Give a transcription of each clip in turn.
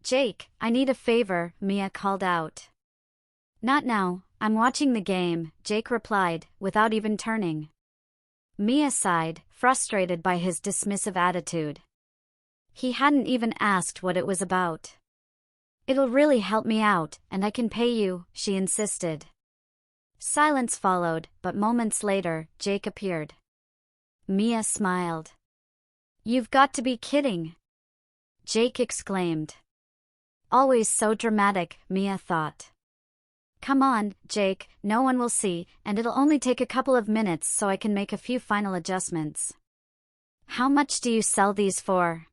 Jake, I need a favor, Mia called out. Not now, I'm watching the game, Jake replied, without even turning. Mia sighed, frustrated by his dismissive attitude. He hadn't even asked what it was about. It'll really help me out, and I can pay you, she insisted. Silence followed, but moments later, Jake appeared. Mia smiled. You've got to be kidding! Jake exclaimed. Always so dramatic, Mia thought. Come on, Jake, no one will see, and it'll only take a couple of minutes so I can make a few final adjustments. How much do you sell these for?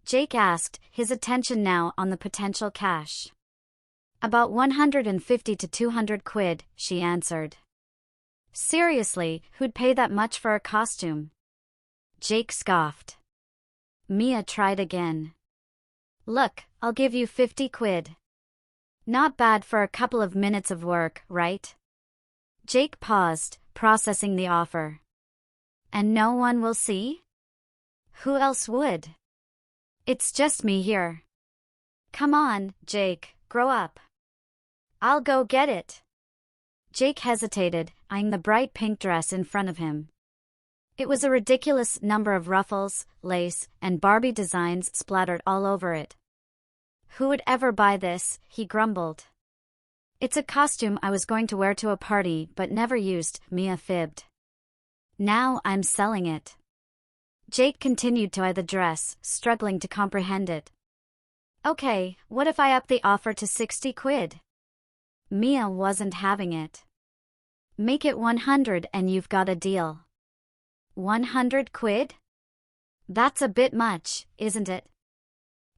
Jake asked, his attention now on the potential cash. About 150 to 200 quid, she answered. Seriously, who'd pay that much for a costume? Jake scoffed. Mia tried again. Look, I'll give you 50 quid. Not bad for a couple of minutes of work, right? Jake paused, processing the offer. And no one will see? Who else would? It's just me here. Come on, Jake, grow up. I'll go get it. Jake hesitated, eyeing the bright pink dress in front of him. It was a ridiculous number of ruffles, lace, and Barbie designs splattered all over it. Who would ever buy this, he grumbled. It's a costume I was going to wear to a party but never used, Mia fibbed. Now I'm selling it. Jake continued to eye the dress, struggling to comprehend it. Okay, what if I up the offer to 60 quid? Mia wasn't having it. Make it 100 and you've got a deal. 100 quid? That's a bit much, isn't it?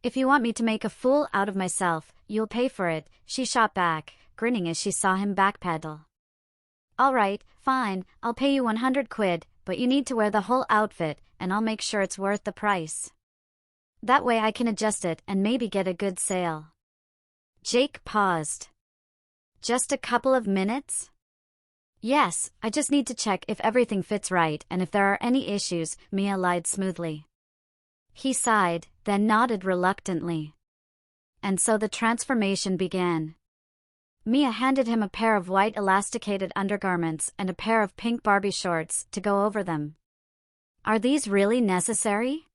If you want me to make a fool out of myself, you'll pay for it, she shot back, grinning as she saw him backpedal. All right, fine, I'll pay you 100 quid, but you need to wear the whole outfit, and I'll make sure it's worth the price. That way I can adjust it and maybe get a good sale. Jake paused. Just a couple of minutes? Yes, I just need to check if everything fits right and if there are any issues, Mia lied smoothly. He sighed, then nodded reluctantly. And so the transformation began. Mia handed him a pair of white elasticated undergarments and a pair of pink Barbie shorts to go over them. Are these really necessary?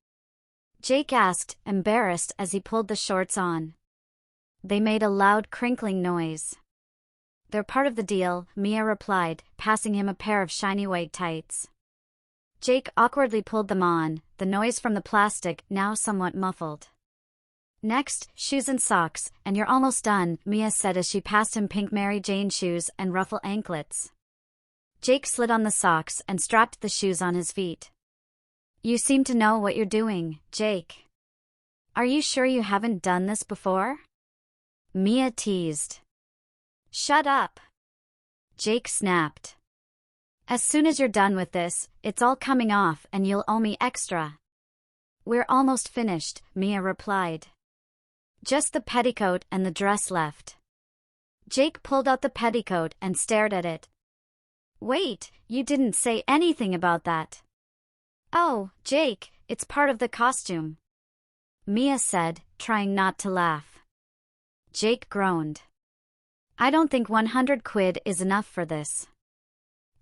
Jake asked, embarrassed as he pulled the shorts on. They made a loud crinkling noise. They're part of the deal, Mia replied, passing him a pair of shiny white tights. Jake awkwardly pulled them on, the noise from the plastic now somewhat muffled. Next, shoes and socks, and you're almost done, Mia said as she passed him pink Mary Jane shoes and ruffle anklets. Jake slid on the socks and strapped the shoes on his feet. You seem to know what you're doing, Jake. Are you sure you haven't done this before? Mia teased. Shut up. Jake snapped. As soon as you're done with this, it's all coming off and you'll owe me extra. We're almost finished, Mia replied. Just the petticoat and the dress left. Jake pulled out the petticoat and stared at it. Wait, you didn't say anything about that. Oh, Jake, it's part of the costume. Mia said, trying not to laugh. Jake groaned. I don't think 100 quid is enough for this.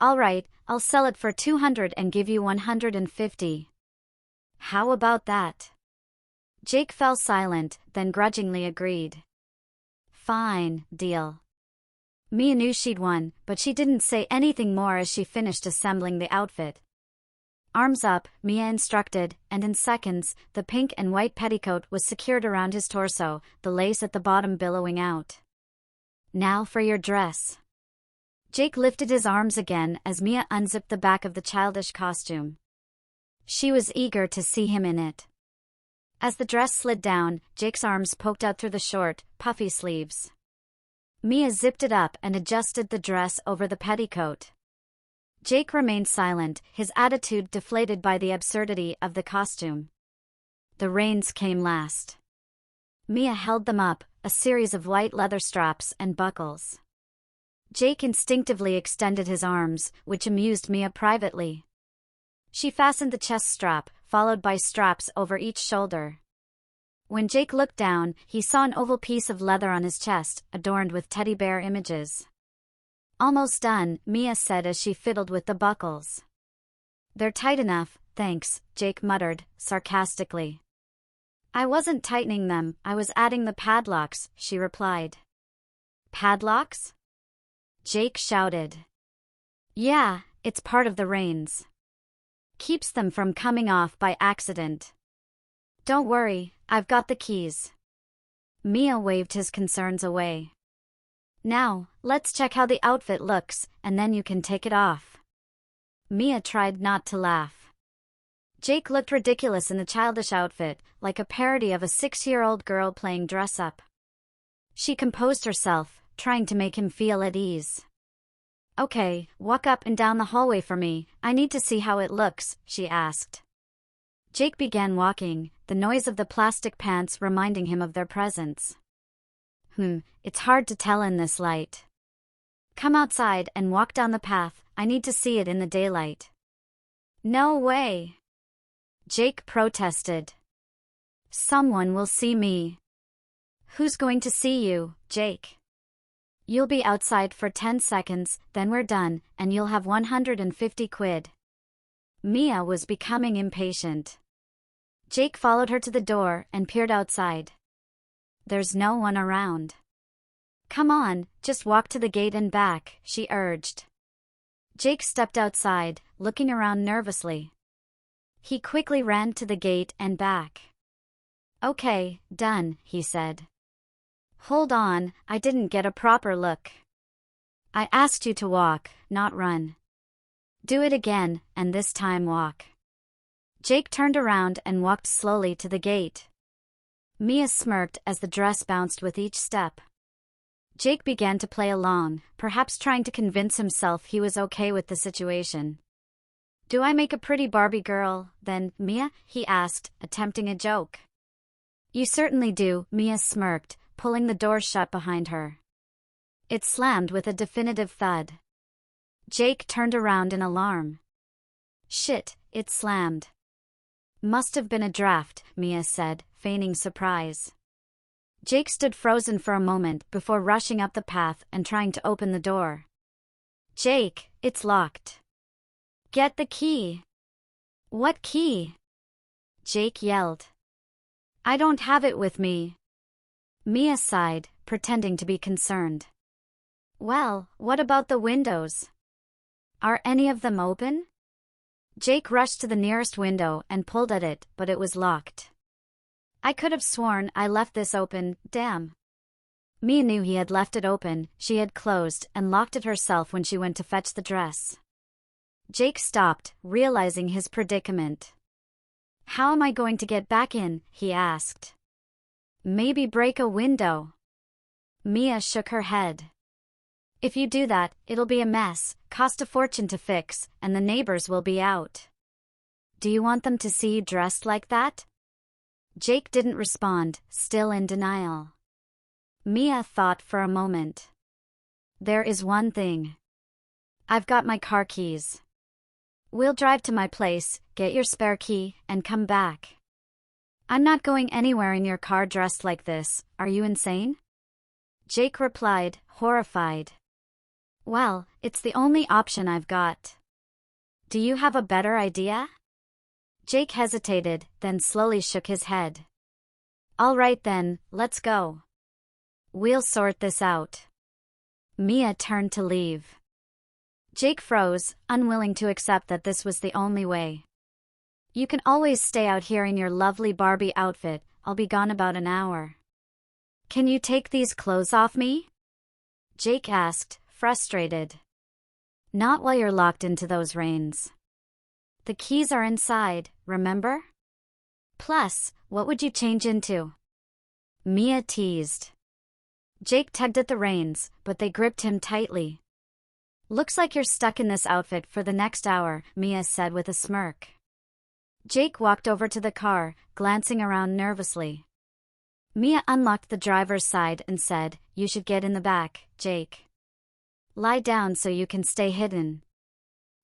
All right, I'll sell it for 200 and give you 150. How about that? Jake fell silent, then grudgingly agreed. Fine, deal. Mia knew she'd won, but she didn't say anything more as she finished assembling the outfit. Arms up, Mia instructed, and in seconds, the pink and white petticoat was secured around his torso, the lace at the bottom billowing out. Now for your dress. Jake lifted his arms again as Mia unzipped the back of the childish costume. She was eager to see him in it. As the dress slid down, Jake's arms poked out through the short, puffy sleeves. Mia zipped it up and adjusted the dress over the petticoat. Jake remained silent, his attitude deflated by the absurdity of the costume. The reins came last. Mia held them up, a series of white leather straps and buckles. Jake instinctively extended his arms, which amused Mia privately. She fastened the chest strap, followed by straps over each shoulder. When Jake looked down, he saw an oval piece of leather on his chest, adorned with teddy bear images. "Almost done," Mia said as she fiddled with the buckles. "They're tight enough, thanks," Jake muttered, sarcastically. "I wasn't tightening them, I was adding the padlocks," she replied. "Padlocks?" Jake shouted. "Yeah, it's part of the reins. Keeps them from coming off by accident. Don't worry, I've got the keys." Mia waved his concerns away. "Now, let's check how the outfit looks, and then you can take it off." Mia tried not to laugh. Jake looked ridiculous in the childish outfit, like a parody of a 6-year-old girl playing dress-up. She composed herself, trying to make him feel at ease. "Okay, walk up and down the hallway for me, I need to see how it looks," she asked. Jake began walking, the noise of the plastic pants reminding him of their presence. It's hard to tell in this light. Come outside and walk down the path, I need to see it in the daylight." "No way!" Jake protested. "Someone will see me." "Who's going to see you, Jake?" "You'll be outside for 10 seconds, then we're done, and you'll have 150 quid. Mia was becoming impatient. Jake followed her to the door and peered outside. There's no one around. "Come on, just walk to the gate and back," she urged. Jake stepped outside, looking around nervously. He quickly ran to the gate and back. "Okay, done," he said. "Hold on, I didn't get a proper look. I asked you to walk, not run. Do it again, and this time walk." Jake turned around and walked slowly to the gate. Mia smirked as the dress bounced with each step. Jake began to play along, perhaps trying to convince himself he was okay with the situation. "Do I make a pretty Barbie girl, then, Mia?" he asked, attempting a joke. "You certainly do," Mia smirked, pulling the door shut behind her. It slammed with a definitive thud. Jake turned around in alarm. "Shit, it slammed." "Must have been a draft," Mia said, feigning surprise. Jake stood frozen for a moment before rushing up the path and trying to open the door. "Jake, it's locked. Get the key." "What key?" Jake yelled. "I don't have it with me." Mia sighed, pretending to be concerned. "Well, what about the windows? Are any of them open?" Jake rushed to the nearest window and pulled at it, but it was locked. "I could have sworn I left this open, damn." Mia knew he had left it open, she had closed and locked it herself when she went to fetch the dress. Jake stopped, realizing his predicament. "How am I going to get back in?" he asked. "Maybe break a window." Mia shook her head. "If you do that, it'll be a mess, cost a fortune to fix, and the neighbors will be out. Do you want them to see you dressed like that?" Jake didn't respond, still in denial. Mia thought for a moment. "There is one thing. I've got my car keys. We'll drive to my place, get your spare key, and come back." "I'm not going anywhere in your car dressed like this, are you insane?" Jake replied, horrified. "Well, it's the only option I've got. Do you have a better idea?" Jake hesitated, then slowly shook his head. "All right then, let's go. We'll sort this out." Mia turned to leave. Jake froze, unwilling to accept that this was the only way. "You can always stay out here in your lovely Barbie outfit, I'll be gone about an hour." "Can you take these clothes off me?" Jake asked, frustrated. "Not while you're locked into those reins. The keys are inside, remember? Plus, what would you change into?" Mia teased. Jake tugged at the reins, but they gripped him tightly. "Looks like you're stuck in this outfit for the next hour," Mia said with a smirk. Jake walked over to the car, glancing around nervously. Mia unlocked the driver's side and said, "You should get in the back, Jake. Lie down so you can stay hidden."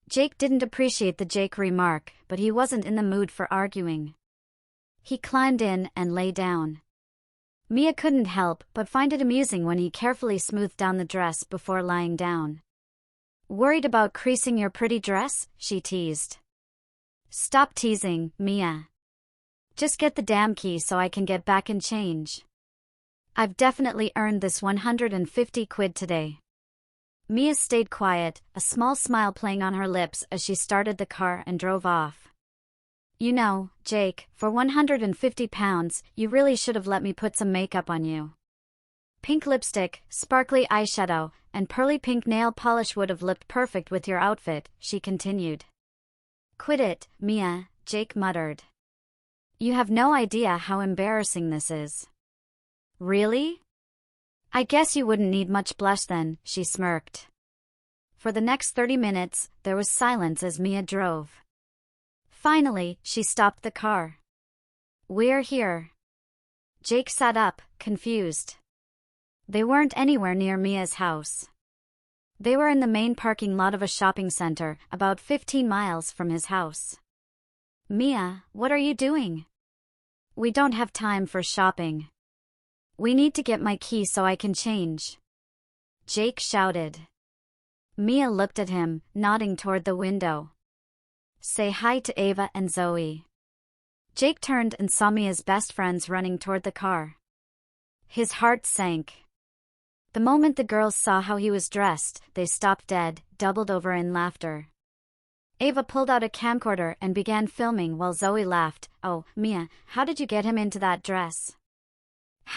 Jake didn't appreciate the Jake remark, but he wasn't in the mood for arguing. He climbed in and lay down. Mia couldn't help but find it amusing when he carefully smoothed down the dress before lying down. "Worried about creasing your pretty dress?" she teased. "Stop teasing, Mia. Just get the damn key so I can get back and change. I've definitely earned this 150 quid today." Mia stayed quiet, a small smile playing on her lips as she started the car and drove off. "You know, Jake, for 150 pounds, you really should have let me put some makeup on you. Pink lipstick, sparkly eyeshadow, and pearly pink nail polish would have looked perfect with your outfit," she continued. "Quit it, Mia," Jake muttered. "You have no idea how embarrassing this is." "Really? I guess you wouldn't need much blush then," she smirked. For the next 30 minutes, there was silence as Mia drove. Finally, she stopped the car. "We're here." Jake sat up, confused. They weren't anywhere near Mia's house. They were in the main parking lot of a shopping center, about 15 miles from his house. "Mia, what are you doing?" "We don't have time for shopping. We need to get my key so I can change," Jake shouted. Mia looked at him, nodding toward the window. "Say hi to Ava and Zoe." Jake turned and saw Mia's best friends running toward the car. His heart sank. The moment the girls saw how he was dressed, they stopped dead, doubled over in laughter. Ava pulled out a camcorder and began filming while Zoe laughed. "Oh, Mia, how did you get him into that dress?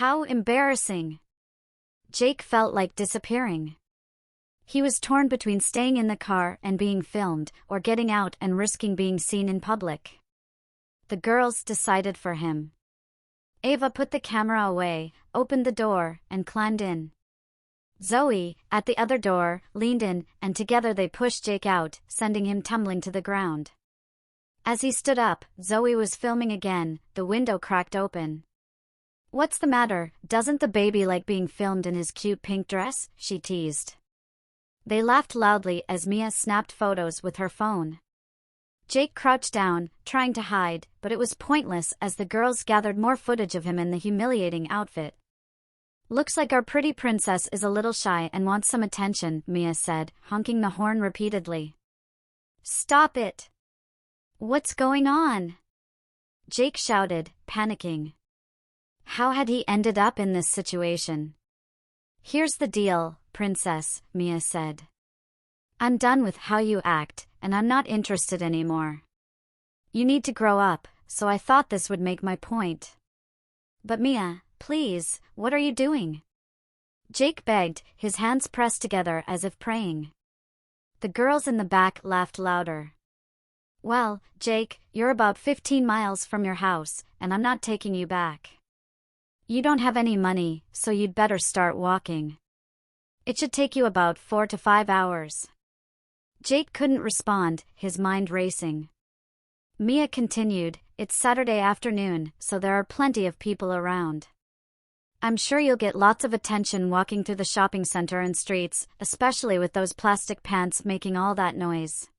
How embarrassing." Jake felt like disappearing. He was torn between staying in the car and being filmed, or getting out and risking being seen in public. The girls decided for him. Ava put the camera away, opened the door, and climbed in. Zoe, at the other door, leaned in, and together they pushed Jake out, sending him tumbling to the ground. As he stood up, Zoe was filming again, the window cracked open. "What's the matter? Doesn't the baby like being filmed in his cute pink dress?" she teased. They laughed loudly as Mia snapped photos with her phone. Jake crouched down, trying to hide, but it was pointless as the girls gathered more footage of him in the humiliating outfit. "Looks like our pretty princess is a little shy and wants some attention," Mia said, honking the horn repeatedly. "Stop it! What's going on?" Jake shouted, panicking. How had he ended up in this situation? "Here's the deal, princess," Mia said. "I'm done with how you act, and I'm not interested anymore. You need to grow up, so I thought this would make my point." "But Mia, please, what are you doing?" Jake begged, his hands pressed together as if praying. The girls in the back laughed louder. "Well, Jake, you're about 15 miles from your house, and I'm not taking you back. You don't have any money, so you'd better start walking. It should take you about 4 to 5 hours." Jake couldn't respond, his mind racing. Mia continued, "It's Saturday afternoon, so there are plenty of people around. I'm sure you'll get lots of attention walking through the shopping center and streets, especially with those plastic pants making all that noise.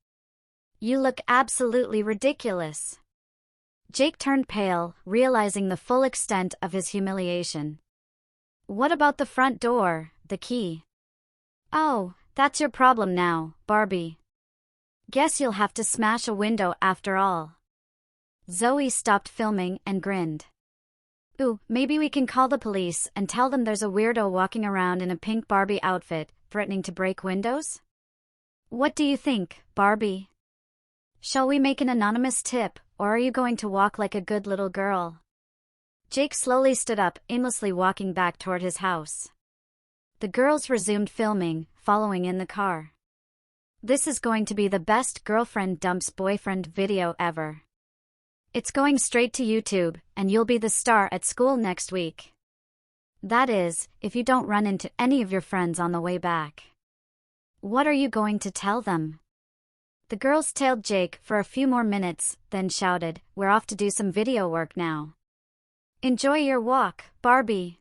You look absolutely ridiculous." Jake turned pale, realizing the full extent of his humiliation. "What about the front door, the key?" "Oh, that's your problem now, Barbie. Guess you'll have to smash a window after all." Zoe stopped filming and grinned. "Ooh, maybe we can call the police and tell them there's a weirdo walking around in a pink Barbie outfit, threatening to break windows? What do you think, Barbie? Shall we make an anonymous tip, or are you going to walk like a good little girl?" Jake slowly stood up, aimlessly walking back toward his house. The girls resumed filming, following in the car. "This is going to be the best girlfriend dumps boyfriend video ever. It's going straight to YouTube, and you'll be the star at school next week. That is, if you don't run into any of your friends on the way back. What are you going to tell them?" The girls tailed Jake for a few more minutes, then shouted, "We're off to do some video work now. Enjoy your walk, Barbie."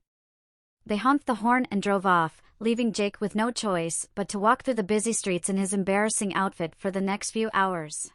They honked the horn and drove off, leaving Jake with no choice but to walk through the busy streets in his embarrassing outfit for the next few hours.